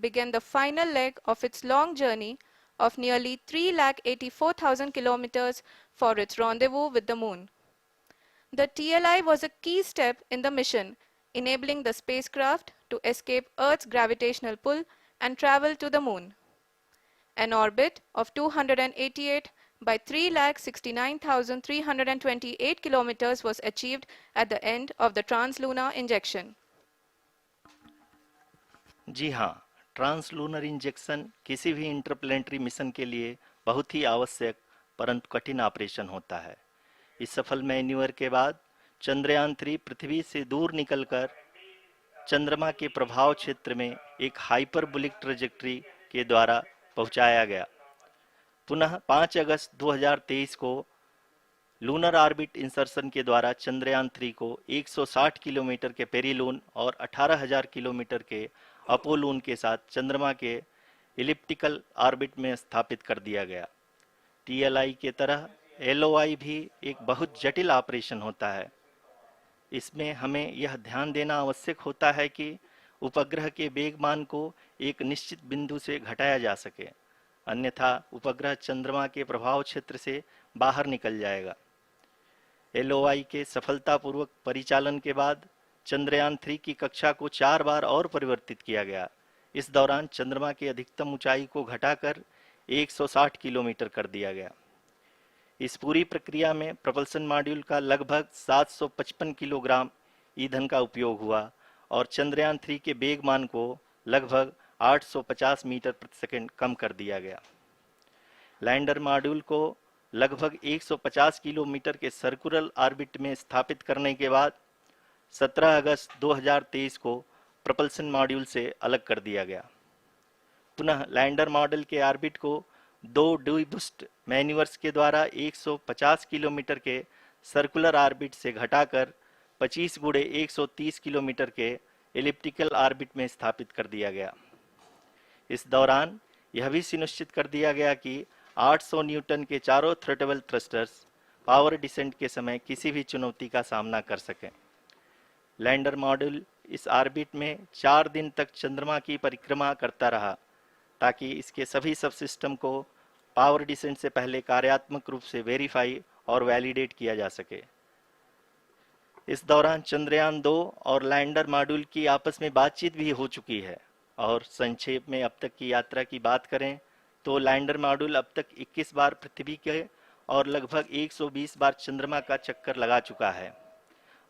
began the final leg of its long journey of nearly 384,000 kilometers for its rendezvous with the Moon. The TLI was a key step in the mission, enabling the spacecraft to escape Earth's gravitational pull and travel to the Moon. An orbit of 288 by 369,328 kilometers was achieved at the end of the translunar injection. जी हाँ, translunar injection किसी भी interplanetary mission के लिए बहुत ही आवश्यक परंतु कठिन operation होता है। इस सफल मैन्यूवर के बाद चंद्रयान 3 पृथ्वी से दूर निकलकर चंद्रमा के प्रभाव क्षेत्र में एक हाइपरबोलिक ट्रेजेक्ट्री के द्वारा पहुंचाया गया। पुनः 5 अगस्त 2023 को लूनर ऑर्बिट इंसर्शन के द्वारा चंद्रयान 3 को 160 किलोमीटर के पेरिलून और 18,000 किलोमीटर के अपोलून के साथ चंद्रमा के इलिप्टिकल ऑर्बिट में स्थापित कर दिया गया। टीएलआई के तरह एलओआई भी एक बहुत जटिल ऑपरेशन होता है। इसमें हमें यह ध्यान देना आवश्यक होता है कि उपग्रह के वेगमान को एक निश्चित बिंदु से घटाया जा सके, अन्यथा उपग्रह चंद्रमा के प्रभाव क्षेत्र से बाहर निकल जाएगा। एलओआई के सफलतापूर्वक परिचालन के बाद चंद्रयान 3 की कक्षा को 4 बार और परिवर्तित किया गया। इस दौरान चंद्रमा की अधिकतम ऊंचाई को घटाकर 160 किलोमीटर कर दिया गया। इस पूरी प्रक्रिया में प्रपल्सन मॉड्यूल का लगभग 755 किलोग्राम ईंधन का उपयोग हुआ और चंद्रयान 3 के वेगमान को लगभग 850 मीटर प्रति सेकंड कम कर दिया गया। लैंडर मॉड्यूल को लगभग 150 किलोमीटर के सर्कुलर ऑर्बिट में स्थापित करने के बाद 17 अगस्त 2023 को प्रपल्सन मॉड्यूल से अलग कर दिया गया। पुनः लैंडर मॉडल के ऑर्बिट को 2 डीबूस्ट मैन्यूवर्स के द्वारा 150 किलोमीटर के सर्कुलर ऑर्बिट से घटाकर 25 गुणे 130 किलोमीटर के एलिप्टिकल ऑर्बिट में स्थापित कर दिया गया। इस दौरान यह भी सुनिश्चित कर दिया गया कि 800 न्यूटन के चारों थ्रोटेबल थ्रस्टर्स पावर डिसेंट के समय किसी भी चुनौती का सामना कर सकें। लैंडर मॉड्यूल इस ऑर्बिट में 4 दिन तक चंद्रमा की परिक्रमा करता रहा ताकि इसके सभी सब सिस्टम को पावर डिसेंट से पहले कार्यात्मक रूप से वेरीफाई और वैलिडेट किया जा सके। इस दौरान चंद्रयान 2 और लैंडर मॉड्यूल की आपस में बातचीत भी हो चुकी है। और संक्षेप में अब तक की यात्रा की बात करें तो लैंडर मॉड्यूल अब तक 21 बार पृथ्वी के और लगभग 120 बार चंद्रमा का चक्कर लगा चुका है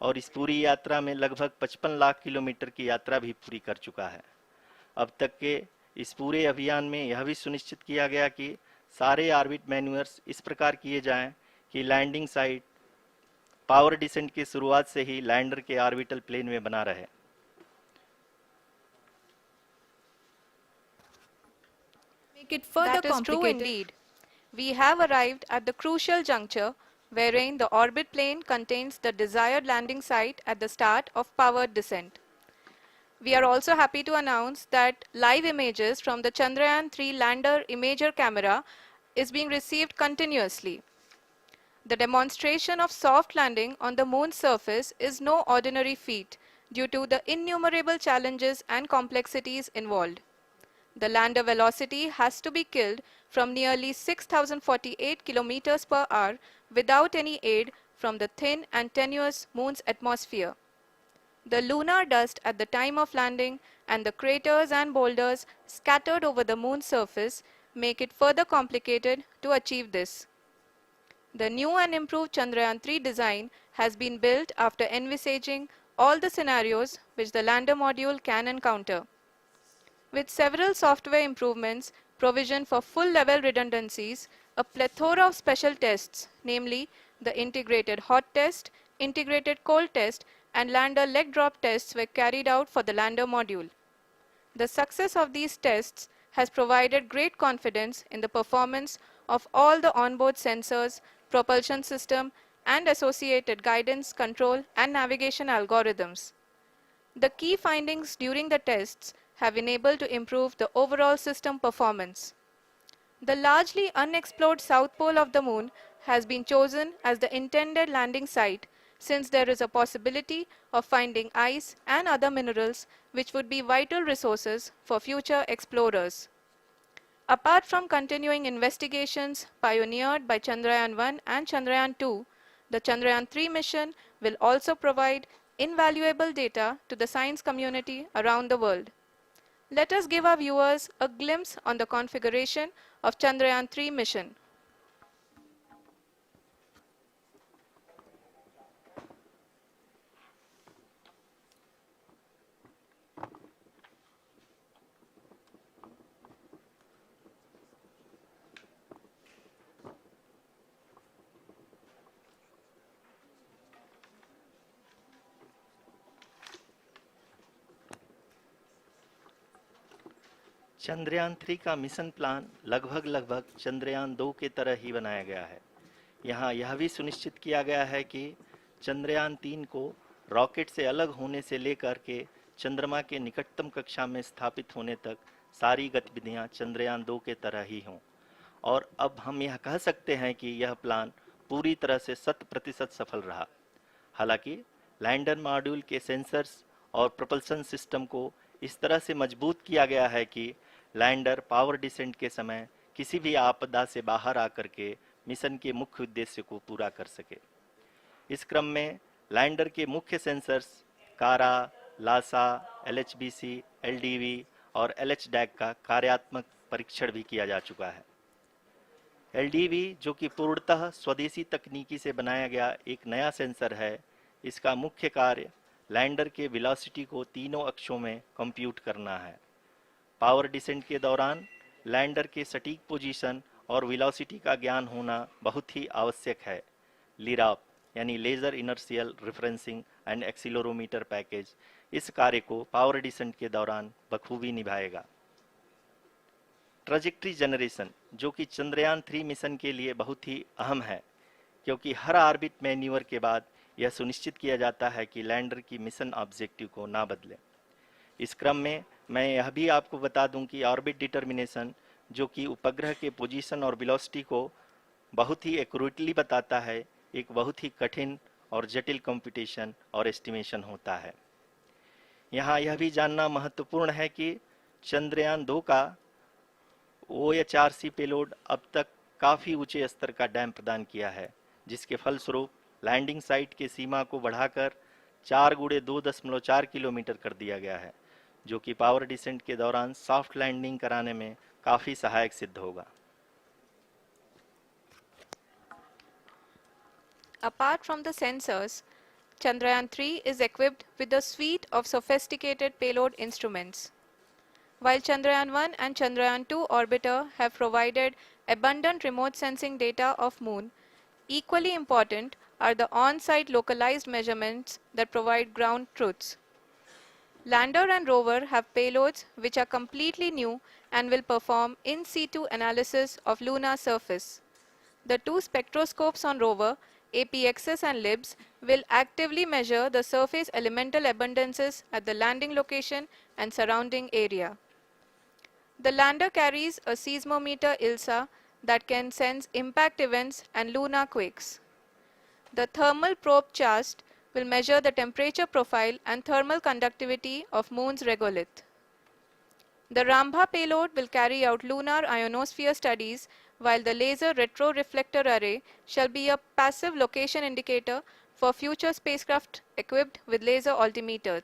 और इस पूरी यात्रा में लगभग 55 लाख किलोमीटर की यात्रा भी पूरी कर चुका है। अब तक के इस पूरे अभियान में यह भी सुनिश्चित किया गया कि सारे ऑर्बिट मैन्यूवर्स इस प्रकार किए जाएं कि लैंडिंग साइट पावर डिसेंट की शुरुआत से ही लैंडर के ऑर्बिटल प्लेन में बना रहे। That is true indeed. We have arrived at the crucial juncture wherein the orbit plane contains the desired landing site at the start of powered descent. We are also happy to announce that live images from the Chandrayaan 3 lander imager camera is being received continuously. The demonstration of soft landing on the moon's surface is no ordinary feat due to the innumerable challenges and complexities involved. The lander velocity has to be killed from nearly 6,048 kilometers per hour without any aid from the thin and tenuous moon's atmosphere. The lunar dust at the time of landing and the craters and boulders scattered over the moon's surface make it further complicated to achieve this. The new and improved Chandrayaan 3 design has been built after envisaging all the scenarios which the lander module can encounter. With several software improvements, provision for full-level redundancies, a plethora of special tests, namely the integrated hot test, integrated cold test, and lander leg drop tests were carried out for the lander module. The success of these tests has provided great confidence in the performance of all the onboard sensors, propulsion system, and associated guidance, control, and navigation algorithms. The key findings during the tests have enabled to improve the overall system performance. The largely unexplored south pole of the moon has been chosen as the intended landing site, since there is a possibility of finding ice and other minerals which would be vital resources for future explorers. Apart from continuing investigations pioneered by Chandrayaan-1 and Chandrayaan-2, the Chandrayaan-3 mission will also provide invaluable data to the science community around the world. Let us give our viewers a glimpse on the configuration of Chandrayaan-3 mission. Chandrayaan 3 का mission plan लगभग चंद्रयान 2 की तरह ही बनाया गया है। यहाँ यह भी सुनिश्चित किया गया है कि चंद्रयान 3 को रॉकेट से अलग होने से लेकर के चंद्रमा के निकटतम कक्षा में स्थापित होने तक सारी गतिविधियां चंद्रयान 2 के तरह ही हों। और अब हम यह कह सकते हैं कि यह प्लान पूरी तरह से 100% सफल रहा। हालांकि लैंडर मॉड्यूल के सेंसर्स और प्रोपल्शन सिस्टम को इस तरह से मजबूत किया गया है कि लैंडर पावर डिसेंट के समय किसी भी आपदा से बाहर आकर के मिशन के मुख्य उद्देश्य को पूरा कर सके। इस क्रम में लैंडर के मुख्य सेंसर्स कारा, लासा, एलएचबीसी, एलडीवी और एलएचडैक का कार्यात्मक परीक्षण भी किया जा चुका है। एलडीवी, जो कि पूर्णतः स्वदेशी तकनीकी से बनाया गया एक नया सेंसर है, इसका मुख्य कार्य लैंडर के वेलोसिटी को तीनों अक्षों में कंप्यूट करना है। पावर डिसेंट के दौरान लैंडर के सटीक पोजीशन और वेलोसिटी का ज्ञान होना बहुत ही आवश्यक है। लिराप यानी laser inertial referencing and accelerometer package इस कार्य को पावर डिसेंट के दौरान बखूबी निभाएगा। ट्रैजेक्टरी जनरेशन, जो कि चंद्रयान 3 मिशन के लिए बहुत ही अहम है, क्योंकि हर ऑर्बिट मैन्यूवर के बाद यह सुनिश्चित किया जाता है कि लैंडर की मिशन ऑब्जेक्टिव को ना बदले। इस क्रम में मैं यह भी आपको बता दूं कि ऑर्बिट डिटर्मिनेशन, जो कि उपग्रह के पोजीशन और वेलोसिटी को बहुत ही एक्यूरेटली बताता है, एक बहुत ही कठिन और जटिल कंप्यूटेशन और एस्टिमेशन होता है। यहाँ यह भी जानना महत्वपूर्ण है कि चंद्रयान 2 का OHRC पेलोड अब तक काफ़ी ऊंचे स्तर का डैम प्रदान किया है, जिसके फलस्वरूप लैंडिंग साइट के सीमा को बढ़ाकर 4 × 2.4 किलोमीटर कर दिया गया है, जो कि पावर डिसेंट के दौरान सॉफ्ट लैंडिंग कराने में काफ़ी सहायक सिद्ध होगा। Apart from the sensors, Chandrayaan-3 is equipped with a suite of sophisticated payload instruments. While Chandrayaan-1 and Chandrayaan-2 orbiter have provided abundant remote sensing data of Moon, equally important are the on-site localized measurements that provide ground truths. Lander and rover have payloads which are completely new and will perform in situ analysis of lunar surface. The two spectroscopes on rover, APXS and LIBS, will actively measure the surface elemental abundances at the landing location and surrounding area. The lander carries a seismometer ILSA that can sense impact events and lunar quakes. The thermal probe CHAST will measure the temperature profile and thermal conductivity of Moon's regolith. The Rambha payload will carry out lunar ionosphere studies, while the laser retroreflector array shall be a passive location indicator for future spacecraft equipped with laser altimeter.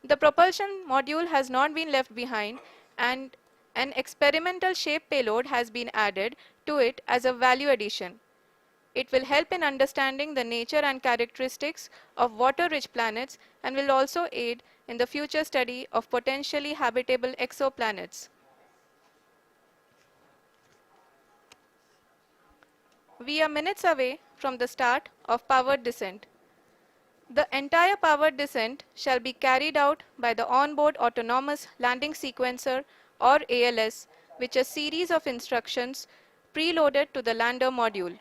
The propulsion module has not been left behind, and an experimental shape payload has been added to it as a value addition. It will help in understanding the nature and characteristics of water-rich planets and will also aid in the future study of potentially habitable exoplanets. We are minutes away from the start of powered descent. The entire powered descent shall be carried out by the onboard autonomous landing sequencer, or ALS, which is a series of instructions preloaded to the lander module.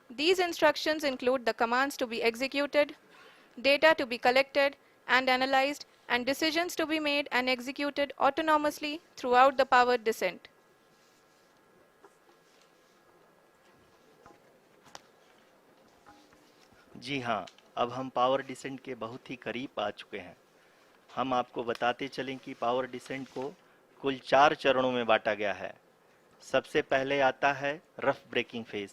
These instructions include the commands to be executed, data to be collected and analyzed, and decisions to be made and executed autonomously throughout the powered descent. जी हाँ, अब हम power descent के बहुत ही करीब आ चुके हैं। हम आपको बताते चलें कि पावर डिसेंट को कुल 4 चरणों में बांटा गया है। सबसे पहले आता है रफ ब्रेकिंग फेज,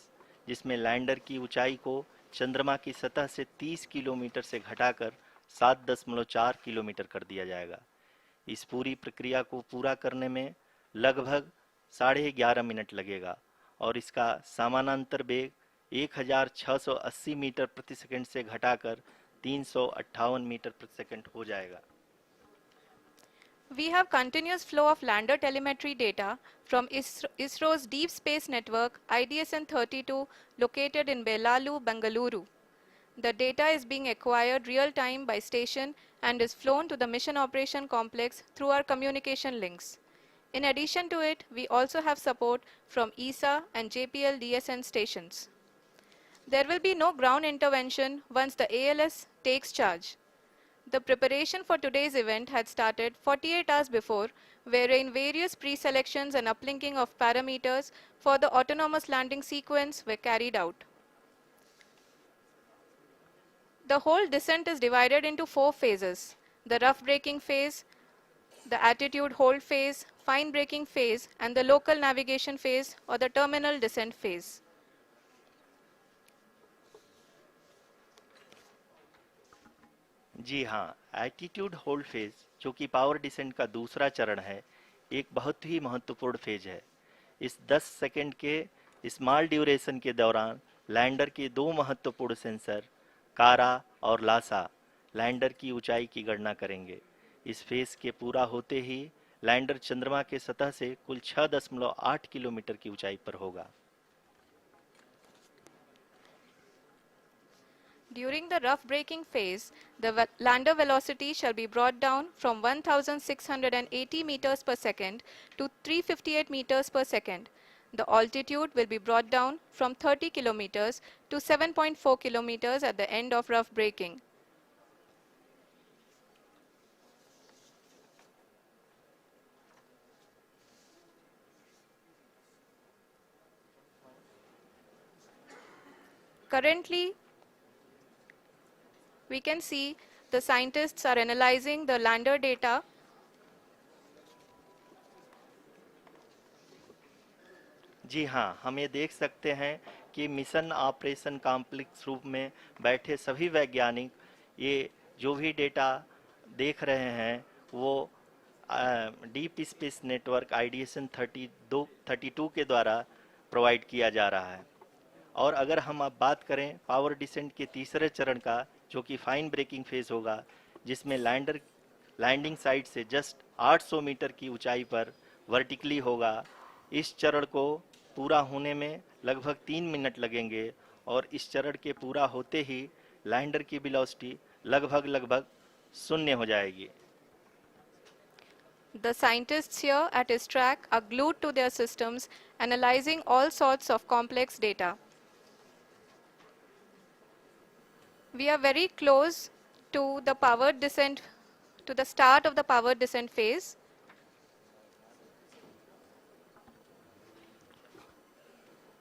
जिसमें लैंडर की ऊंचाई को चंद्रमा की सतह से 30 किलोमीटर से घटाकर 7.4 किलोमीटर कर दिया जाएगा। इस पूरी प्रक्रिया को पूरा करने में लगभग 11.5 मिनट लगेगा और इसका समानांतर वेग 1680 मीटर प्रति सेकंड से घटाकर 358 मीटर प्रति सेकंड हो जाएगा। We have continuous flow of lander telemetry data from ISRO's Deep Space Network IDSN-32 located in Belalu, Bengaluru. The data is being acquired real-time by station and is flown to the Mission Operation Complex through our communication links. In addition to it, we also have support from ESA and JPL DSN stations. There will be no ground intervention once the ALS takes charge. The preparation for today's event had started 48 hours before, wherein various pre-selections and uplinking of parameters for the autonomous landing sequence were carried out. The whole descent is divided into 4 phases: the rough braking phase, the attitude hold phase, fine braking phase, and the local navigation phase or the terminal descent phase. जी हाँ, attitude hold phase, जो कि power descent का दूसरा चरण है, एक बहुत ही महत्वपूर्ण फेज है। इस 10 सेकंड के स्मॉल ड्यूरेशन के दौरान लैंडर के दो महत्वपूर्ण सेंसर कारा और लासा लैंडर की ऊंचाई की गणना करेंगे। इस फेज के पूरा होते ही लैंडर चंद्रमा के सतह से कुल 6.8 किलोमीटर की ऊंचाई पर होगा। During the rough braking phase, the lander velocity shall be brought down from 1680 meters per second to 358 meters per second. The altitude will be brought down from 30 kilometers to 7.4 kilometers at the end of rough braking. Currently, we can see the scientists are analyzing the lander data. जी हाँ, हम ये देख सकते हैं कि mission operation complex रूप में बैठे सभी वैज्ञानिक ये जो भी डेटा देख रहे हैं वो डीप स्पेस नेटवर्क आईडीएसएन 32 के द्वारा प्रोवाइड किया जा रहा है। और अगर हम अब बात करें पावर डिसेंट के तीसरे चरण का, जो कि फाइन ब्रेकिंग फेज होगा, जिसमें लैंडर लैंडिंग साइट से जस्ट 800 मीटर की ऊंचाई पर वर्टिकली होगा। इस चरण को पूरा होने में लगभग 3 मिनट लगेंगे और इस चरण के पूरा होते ही लैंडर की वेलोसिटी लगभग शून्य हो जाएगी। The scientists here at ISTRAC are glued to their systems, analyzing all sorts of complex data. We are very close to the powered descent, to the start of the powered descent phase.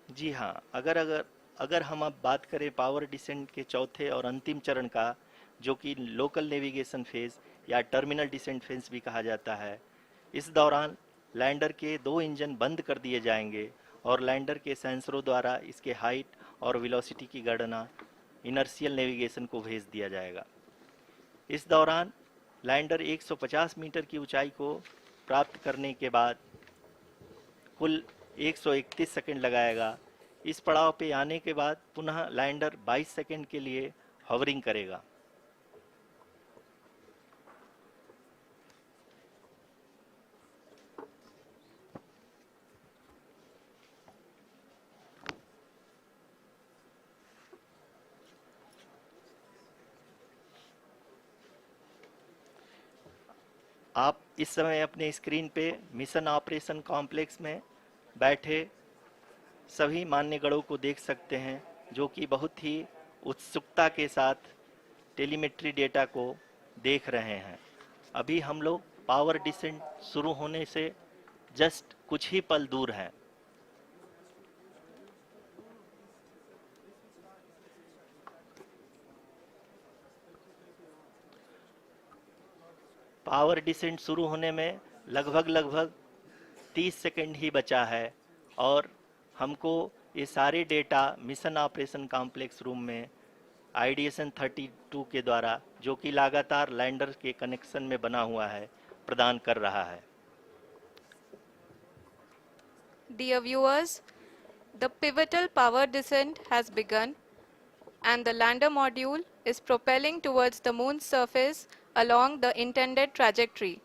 जी हाँ, अगर हम अब बात करें power descent के चौथे और अंतिम चरण का, जो कि लोकल नेविगेशन फेज या टर्मिनल डिसेंट फेज भी कहा जाता है, इस दौरान लैंडर के 2 इंजन बंद कर दिए जाएंगे और लैंडर के सेंसरों द्वारा इसके हाइट और वेलोसिटी की गणना इनर्शियल नेविगेशन को भेज दिया जाएगा। इस दौरान लैंडर 150 मीटर की ऊंचाई को प्राप्त करने के बाद कुल 131 सेकंड लगाएगा। इस पड़ाव पे आने के बाद पुनः लैंडर 22 सेकंड के लिए हॉवरिंग करेगा। आप इस समय अपने स्क्रीन पे मिशन ऑपरेशन कॉम्प्लेक्स में बैठे सभी मान्यगणों को देख सकते हैं, जो कि बहुत ही उत्सुकता के साथ टेलीमेट्री डेटा को देख रहे हैं। अभी हम लोग पावर डिसेंट शुरू होने से जस्ट कुछ ही पल दूर हैं। पावर डिसेंट शुरू होने में लगभग 30 सेकंड ही बचा है और हमको ये सारे data mission operation complex room में आईडीएसएन 32 के द्वारा, जो कि लगातार लैंडर के कनेक्शन में बना हुआ है, प्रदान कर रहा है। Dear viewers, the pivotal power descent has begun and the lander module is propelling towards the moon's surface along the intended trajectory.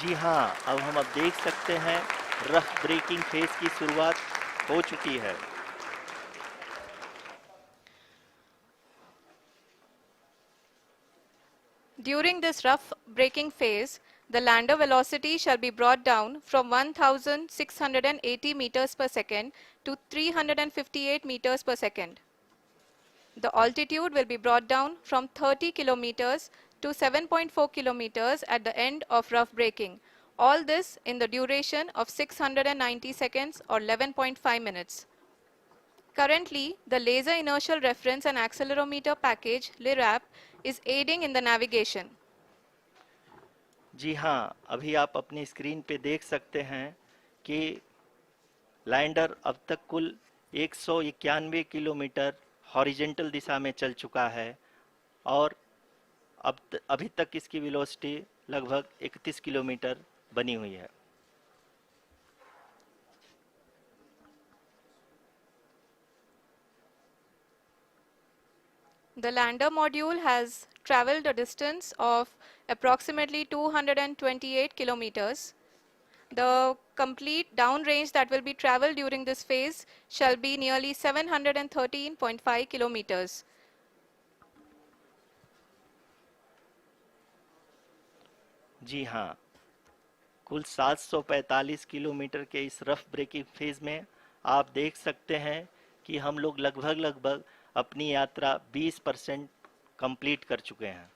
जी हाँ, अब देख सकते हैं रफ ब्रेकिंग फेज की शुरुआत हो चुकी है। During this rough braking phase, the lander velocity shall be brought down from 1680 meters per second to 358 meters per second. The altitude will be brought down from 30 kilometers to 7.4 kilometers at the end of rough braking. All this in the duration of 690 seconds or 11.5 minutes. Currently, the Laser Inertial Reference and Accelerometer package (LIRAP) is aiding in the navigation. जी हाँ, अभी आप अपनी screen पे देख सकते हैं कि lander अब तक कुल 191 किलोमीटर हॉरिजेंटल दिशा में चल चुका है और अभी तक इसकी वेलोसिटी लगभग 31 किलोमीटर बनी हुई है। The lander module has traveled a distance of approximately 228 kilometers. The complete downrange that will be traveled during this phase shall be nearly 713.5 kilometers. जी हाँ, कुल 745 किलोमीटर के इस रफ ब्रेकिंग फेज में आप देख सकते हैं कि हम लोग लगभग अपनी यात्रा 20% कंप्लीट कर चुके हैं।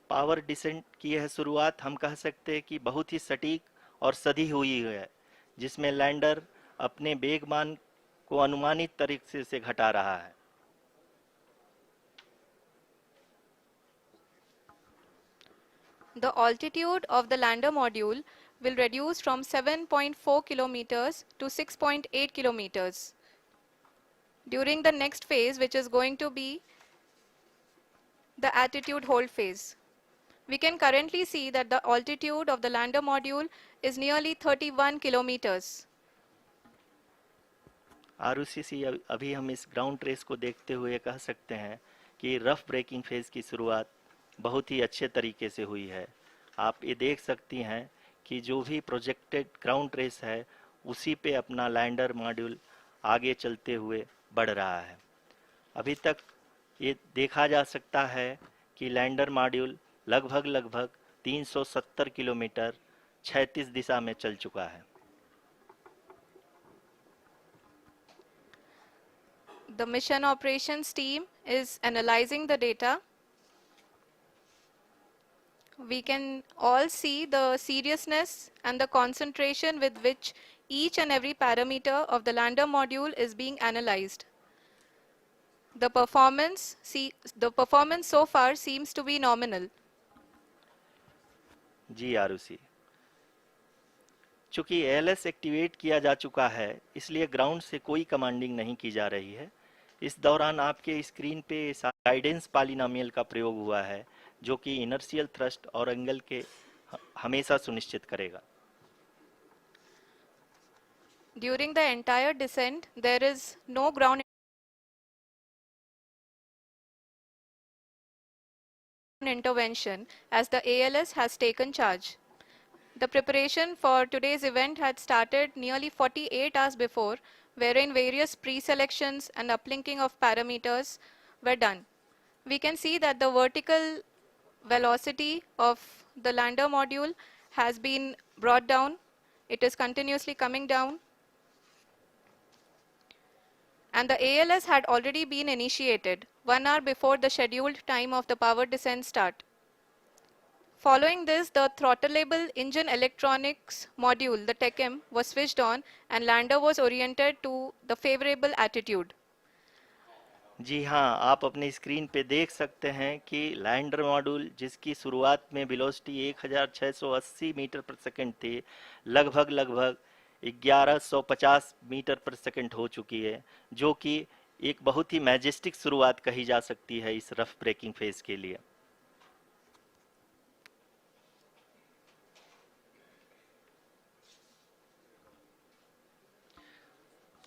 पावर डिसेंट की यह शुरुआत हम कह सकते हैं कि बहुत ही सटीक और सधी हुई है, जिसमें लैंडर अपने वेगमान को अनुमानित तरीके से घटा रहा है। The altitude of the lander module will reduce from 7.4 kilometers to 6.8 kilometers. During the next phase, which is going to be the attitude hold phase. We can currently see that the altitude of the lander module is nearly 31 kilometers. Arushi, अभी हम इस ground trace को देखते हुए कह सकते हैं कि रफ ब्रेकिंग फेज की शुरुआत बहुत ही अच्छे तरीके से हुई है। आप ये देख सकती हैं कि जो भी प्रोजेक्टेड ग्राउंड ट्रेस है, उसी पे अपना लैंडर मॉड्यूल आगे चलते हुए बढ़ रहा है। अभी तक ये देखा जा सकता है कि लैंडर मॉड्यूल लगभग 370 किलोमीटर 36 दिशा में चल चुका है। The mission operations team is analyzing the data. We can all see the seriousness and the concentration with which each and every parameter of the lander module is being analyzed. The performance so far seems to be nominal. जी आरुषि, चूंकि ALS activate किया जा चुका है, इसलिए ground से कोई commanding नहीं की जा रही है। इस दौरान आपके स्क्रीन पे गाइडेंस पॉलिनोमियल का प्रयोग हुआ है, जो कि इनर्शियल थ्रस्ट और एंगल के हमेशा सुनिश्चित करेगा। During the entire descent, there is no ground intervention as the ALS has taken charge. The preparation for today's event had started nearly 48 hours before, wherein various pre-selections and uplinking of parameters were done. We can see that the vertical velocity of the lander module has been brought down. It is continuously coming down. and the ALS had already been initiated 1 hour before the scheduled time of the power descent start. Following this, the throttleable engine electronics module, the TECM, was switched on and lander was oriented to the favorable attitude. जी हाँ, आप अपनी screen पे देख सकते हैं कि lander module जिसकी शुरुआत में वेलोसिटी 1680 मीटर पर सेकंड थी, लगभग 1150 मीटर पर सेकंड हो चुकी है, जो कि एक बहुत ही मैजेस्टिक शुरुआत कही जा सकती है इस रफ ब्रेकिंग फेज के लिए।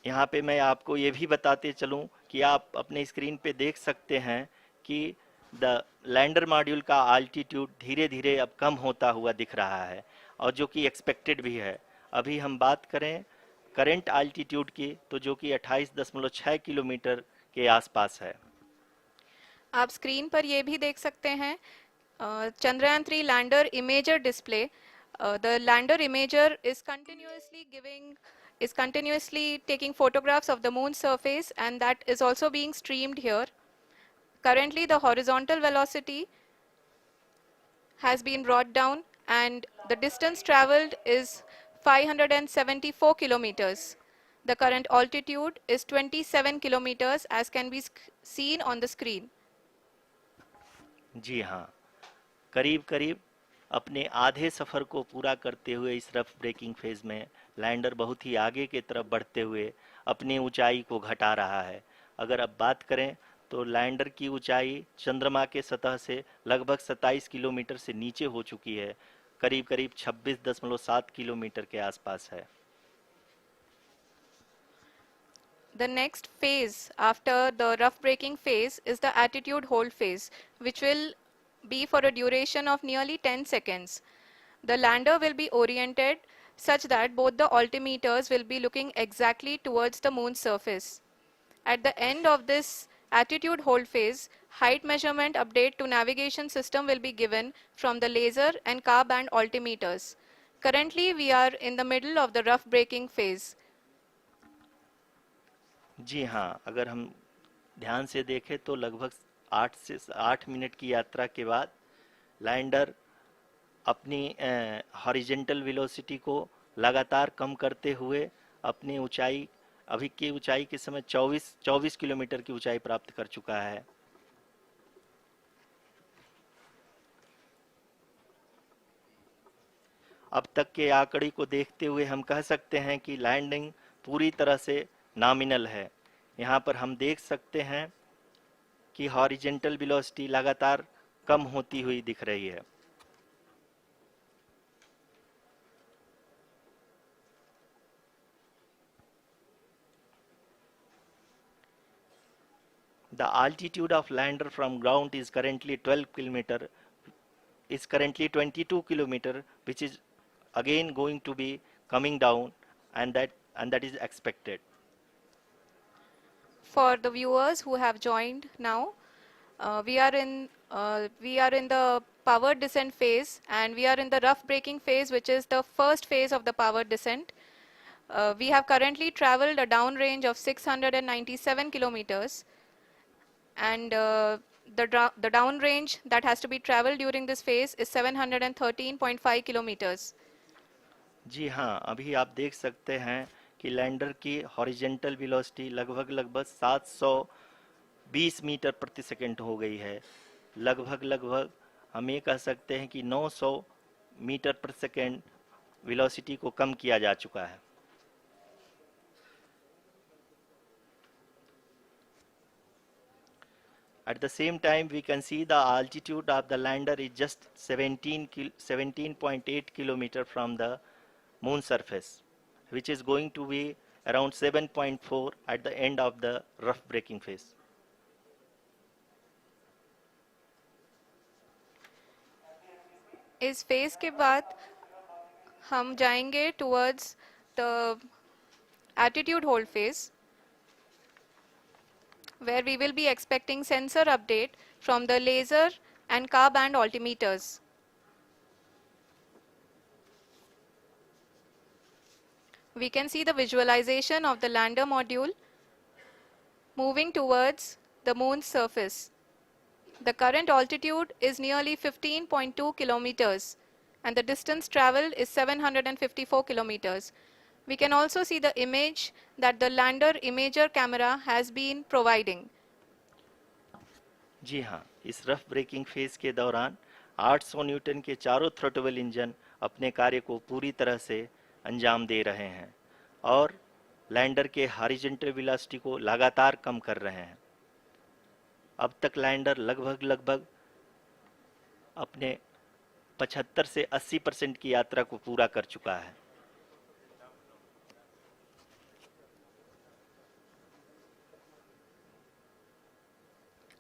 यहाँ पे मैं आपको ये भी बताते चलूँ कि आप अपने स्क्रीन पे देख सकते हैं कि द लैंडर मॉड्यूल का आल्टीट्यूड धीरे धीरे अब कम होता हुआ दिख रहा है, और जो कि एक्सपेक्टेड भी है। अभी हम बात करें करंट आल्टीट्यूड की, तो जो कि 28.6 किलोमीटर के आसपास है। आप स्क्रीन पर ये भी देख सकते हैं Chandrayaan 3 lander imager display. The lander imager is continuously taking photographs of the moon's surface, and that is also being streamed here. Currently the horizontal velocity has been brought down and the distance traveled is 574 kilometers. The current altitude is 27 kilometers as can be seen on the screen. जी हाँ, करीब करीब अपने आधे सफ़र को पूरा करते हुए इस रफ ब्रेकिंग फेज में लैंडर बहुत ही आगे की तरफ बढ़ते हुए अपनी ऊंचाई को घटा रहा है। अगर अब बात करें तो लैंडर की ऊंचाई चंद्रमा के सतह से लगभग 27 किलोमीटर से नीचे हो चुकी है, करीब करीब 26.7 किलोमीटर के आसपास है। The next phase after the rough braking phase is the attitude hold phase, which will be for a duration of nearly 10 seconds. The lander will be oriented such that both the altimeters will be looking exactly towards the moon's surface. At the end of this attitude hold phase, height measurement update to navigation system will be given from the laser and car band altimeters. Currently, we are in the middle of the rough braking phase. जी हाँ, अगर हम ध्यान से देखें तो लगभग 8 minute की यात्रा के बाद लैंडर अपनी हॉरिजेंटल वेलोसिटी को लगातार कम करते हुए अपनी ऊंचाई, अभी की ऊंचाई के समय 24 किलोमीटर की ऊंचाई प्राप्त कर चुका है। अब तक के आंकड़े को देखते हुए हम कह सकते हैं कि लैंडिंग पूरी तरह से नॉमिनल है। यहाँ पर हम देख सकते हैं कि हॉरिजेंटल वेलोसिटी लगातार कम होती हुई दिख रही है। The altitude of lander from ground is currently 22 kilometer, which is again going to be coming down, and that is expected. For the viewers who have joined now, we are in the power descent phase, and we are in the rough braking phase, which is the first phase of the power descent. We have currently traveled a downrange of 697 kilometers, and the downrange that has to be traveled during this phase is 713.5 kilometers. जी हाँ, अभी आप देख सकते हैं कि lander की horizontal velocity लगभग 720 metre प्रति सेकंड हो गई है। लगभग हम ये कह सकते हैं कि 900 मीटर प्रति सेकंड वेलोसिटी को कम किया जा चुका है। At the same time, we can see the altitude of the lander is just 17.8 kilometer from the moon surface, which is going to be around 7.4 at the end of the rough braking phase. इस phase के बाद हम जाएंगे towards the attitude hold phase, where we will be expecting sensor update from the laser and car band altimeters. We can see the visualization of the lander module moving towards the moon's surface. The current altitude is nearly 15.2 kilometers and the distance traveled is 754 kilometers. We can also see the image that the lander imager camera has been providing. जी हाँ, इस rough breaking phase के दौरान 800 Newton के चारों throttle engine अपने कार्य को पूरी तरह से अंजाम दे रहे हैं और लैंडर के हॉरिजॉन्टल वेलोसिटी को लगातार कम कर रहे हैं। अब तक लैंडर लगभग अपने 75 से 80% की यात्रा को पूरा कर चुका है।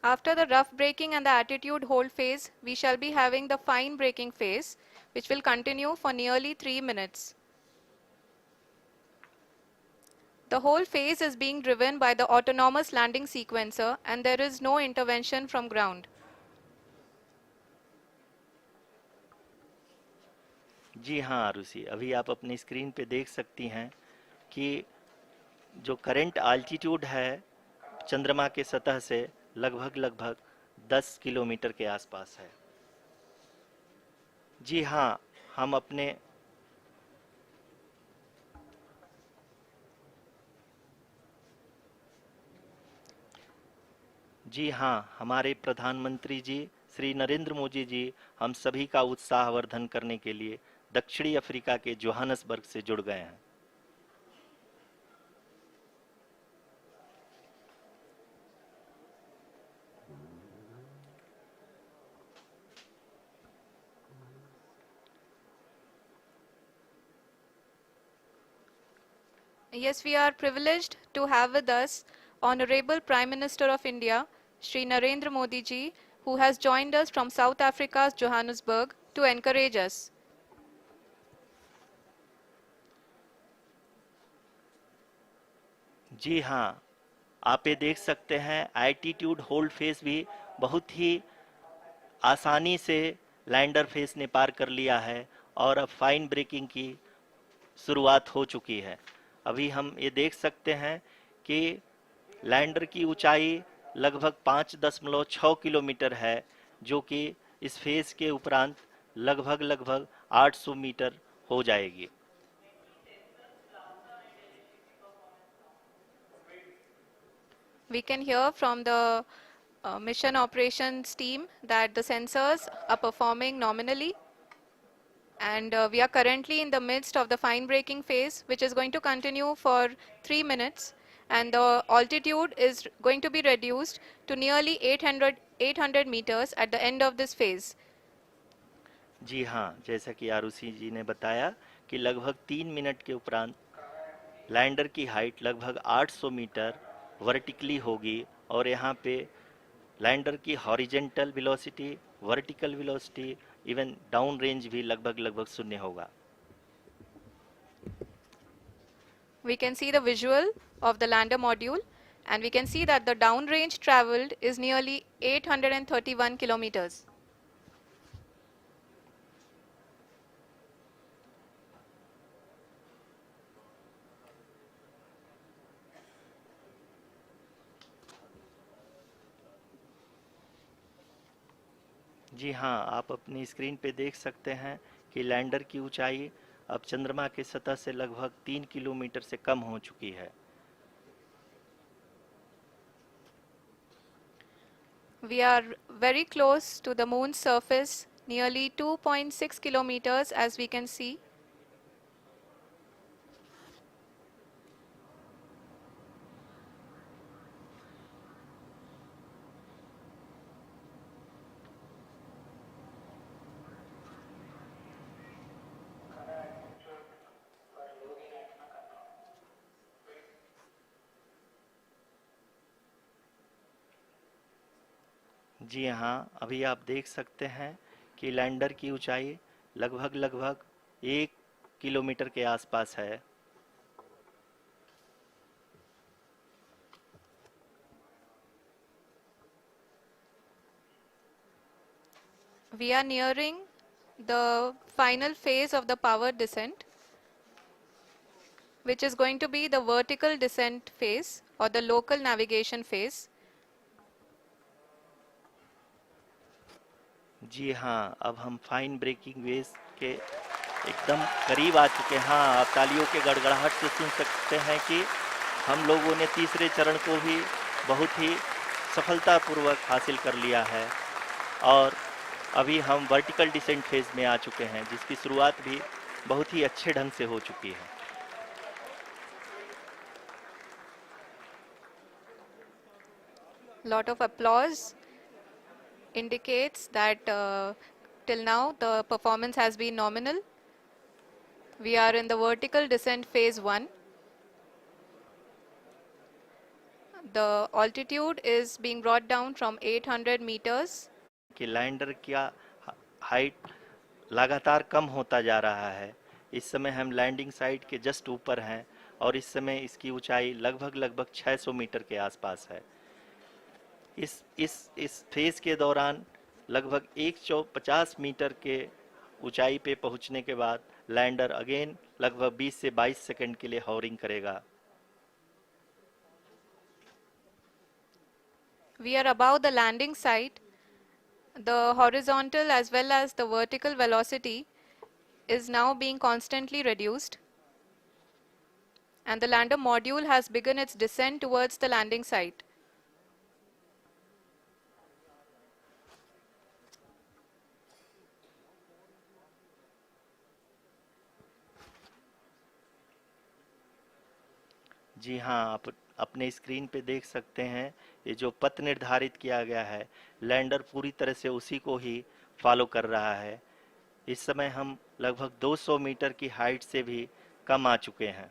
After the rough braking and the attitude hold phase, we shall be having the fine braking phase, which will continue for nearly 3 minutes. The whole phase is being driven by the autonomous landing sequencer and there is no intervention from ground. जी हाँ आरुषि, अभी आप अपनी screen पे देख सकती हैं कि जो करंट आल्टीट्यूड है चंद्रमा के सतह से लगभग 10 किलोमीटर के आसपास है। जी हाँ, हम अपने जी हाँ, हमारे प्रधानमंत्री जी श्री नरेंद्र मोदी जी हम सभी का उत्साहवर्धन करने के लिए दक्षिणी अफ्रीका के जोहानसबर्ग से जुड़ गए हैं। Yes, we are privileged to have with us Honorable Prime Minister of India, Shri Narendra Modi ji, who has joined us from South Africa's Johannesburg to encourage us. जी हाँ, आप ये देख सकते हैं एल्टीट्यूड होल्ड फेस भी बहुत ही आसानी से लैंडर फेस ने पार कर लिया है और अब फाइन ब्रेकिंग की शुरुआत हो चुकी है। अभी हम ये देख सकते हैं कि लैंडर की ऊंचाई लगभग 5.6 किलोमीटर है, जो कि इस फेज के उपरांत लगभग 800 मीटर हो जाएगी। We can hear from the mission operations team that the sensors are performing nominally. And we are currently in the midst of the fine braking phase, which is going to continue for 3 minutes. And the altitude is going to be reduced to nearly 800 meters at the end of this phase. जी हाँ, जैसा कि आरुषि जी ने बताया कि लगभग 3 minute के उपरांत lander की हाइट लगभग 800 मीटर वर्टिकली होगी और यहाँ पे लैंडर की horizontal velocity, vertical velocity, even down range भी लगभग शून्य होगा। We can see the visual of the lander module and we can see that the downrange traveled is nearly 831 kilometers. जी हाँ, आप अपनी स्क्रीन पे देख सकते हैं कि लैंडर की ऊंचाई अब चंद्रमा की सतह से लगभग 3 किलोमीटर से कम हो चुकी है। We are very close to the moon's surface, nearly 2.6 kilometers as we can see. जी हाँ, अभी आप देख सकते हैं कि लैंडर की ऊंचाई लगभग 1 किलोमीटर के आसपास है। We are nearing the final phase of the power descent. which is going to be the vertical descent phase or the local navigation phase. जी हाँ, अब हम फाइन ब्रेकिंग वेव्स के एकदम करीब आ चुके हैं। हाँ, आप तालियों के गड़गड़ाहट से सुन सकते हैं कि हम लोगों ने तीसरे चरण को भी बहुत ही सफलतापूर्वक हासिल कर लिया है और अभी हम वर्टिकल डिसेंट फेज में आ चुके हैं, जिसकी शुरुआत भी बहुत ही अच्छे ढंग से हो चुकी है। Lot of applause indicates that till now the performance has been nominal. We are in the vertical descent phase 1. The altitude is being brought down from 800 meters. कि लैंडर का हाइट लगातार कम होता जा रहा है। इस समय हम लैंडिंग साइट के जस्ट ऊपर हैं और इस समय इसकी ऊंचाई लगभग 600 मीटर के आसपास है। इस फेज के दौरान लगभग 150 मीटर के ऊंचाई पे पहुंचने के बाद लैंडर अगेन लगभग 20 से 22 सेकंड के लिए हॉवरिंग करेगा। We are above the landing site. The horizontal as well as the vertical velocity is now being constantly reduced, and the lander module has begun its descent towards the landing site. जी हाँ, आप अपने screen पे देख सकते हैं ये जो पथ निर्धारित किया गया है, लैंडर पूरी तरह से उसी को ही फॉलो कर रहा है। इस समय हम लगभग 200 मीटर की हाइट से भी कम आ चुके हैं।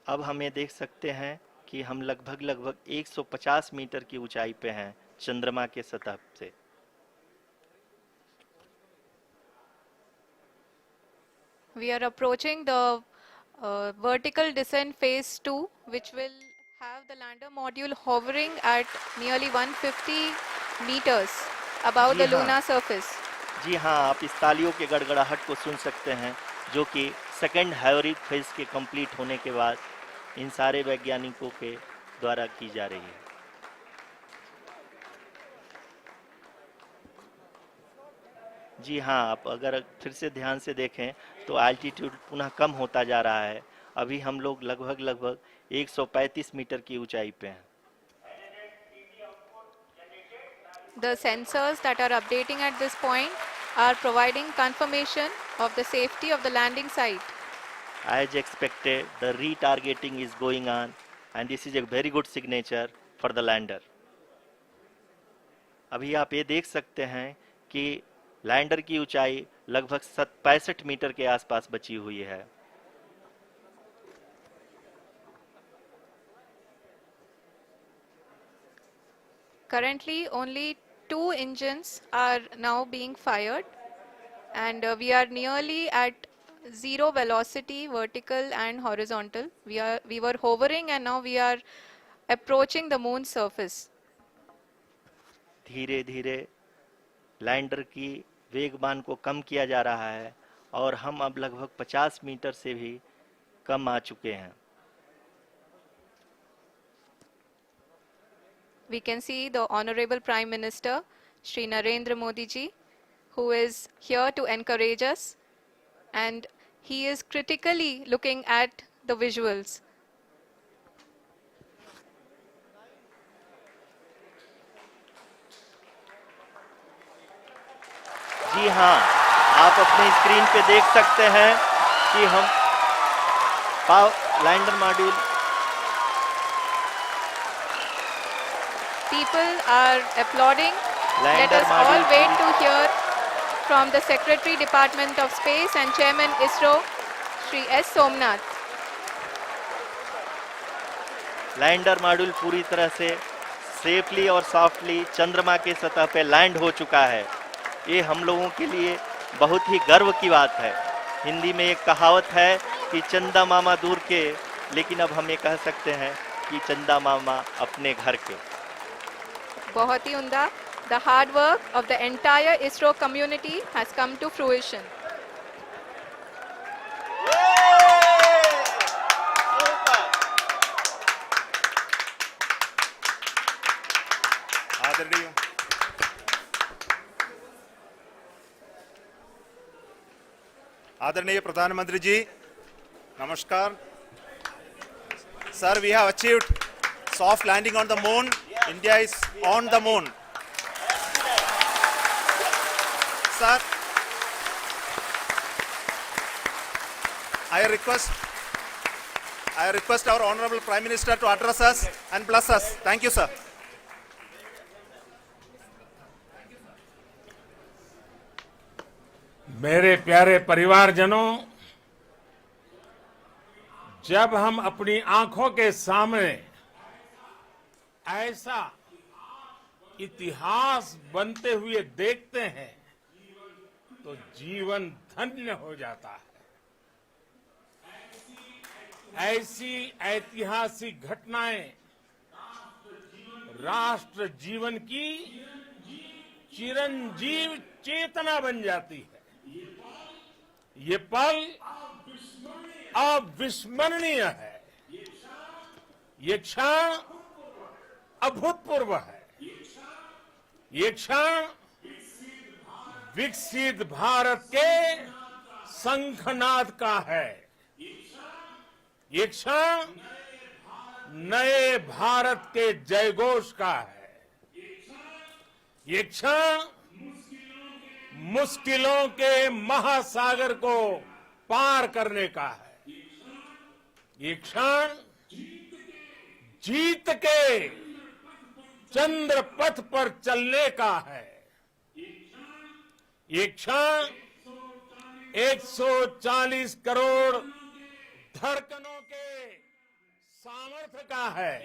अब हम ये देख सकते हैं कि हम लगभग 150 मीटर की ऊंचाई पे हैं चंद्रमा के सतह से। We are approaching the vertical descent phase 2, which will have the lander module hovering at nearly 150 meters above the lunar surface. जी हाँ, आप इस तालियों के गड़गड़ाहट को सुन सकते हैं, जो कि सेकंड हाइवरिक फेज के कंप्लीट होने के बाद इन सारे वैज्ञानिकों के द्वारा की जा रही है। जी हाँ, आप अगर फिर से ध्यान से देखें तो एल्टीट्यूड पुनः कम होता जा रहा है। अभी हम लोग लगभग 135 मीटर की ऊंचाई पे हैं। The sensors that are updating at this point are providing confirmation of the safety of the landing site. As expected, the retargeting is going on and this is a very good signature for the lander. अभी आप ये देख सकते हैं कि lander की ऊंचाई लगभग 65 मीटर के आसपास बची हुई है। Currently, only 2 engines are now being fired, and we are nearly at zero velocity, vertical and horizontal. We were hovering, and now we are approaching the moon's surface. धीरे धीरे लैंडर की वेगमान को कम किया जा रहा है और हम अब लगभग 50 मीटर से भी कम आ चुके हैं। We can see the Honorable Prime Minister, Shri Narendra Modi ji, who is here to encourage us, and he is critically looking at the visuals. जी हाँ, आप अपने स्क्रीन पे देख सकते हैं कि हम lander module People are applauding. Let lander us all module wait to hear from the Secretary Department of Space and Chairman ISRO, Shri S. Somnath. Lander module पूरी तरह से सेफली और सॉफ्टली चंद्रमा के सतह पे लैंड हो चुका है। ये हम लोगों के लिए बहुत ही गर्व की बात है। हिंदी में एक कहावत है कि चंदा मामा दूर के, लेकिन अब हम ये कह सकते हैं कि चंदा मामा अपने घर के। बहुत ही उम्दा. The hard work of the entire ISRO community has come to fruition. आदरणीय आदरणीय प्रधानमंत्री जी, नमस्कार. Sir, we have achieved soft landing on the moon. India is on the moon. Sir, I request our Honorable Prime Minister to address us and bless us. Thank you, sir. मेरे प्यारे परिवारजनों, जब हम अपनी आंखों के सामने ऐसा इतिहास बनते हुए देखते हैं तो जीवन धन्य हो जाता है. ऐसी ऐतिहासिक घटनाएं राष्ट्र जीवन की चिरंजीव चेतना बन जाती है. ये पल अविस्मरणीय है. ये क्षण अभूतपूर्व है. ये क्षण विकसित भारत के शंखनाद का है. ये क्षण नए भारत के जयघोष का है. ये क्षण मुश्किलों के महासागर को पार करने का है. ये क्षण जीत के चंद्र पथ पर चलने का है. ये क्षण 140 करोड़ धड़कनों के सामर्थ्य का है.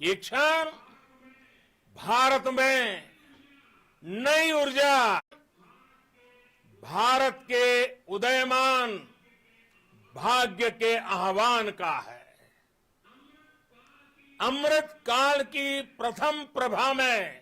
ये क्षण भारत में नई ऊर्जा, भारत के उदयमान भाग्य के आह्वान का है. अमृत काल की प्रथम प्रभा में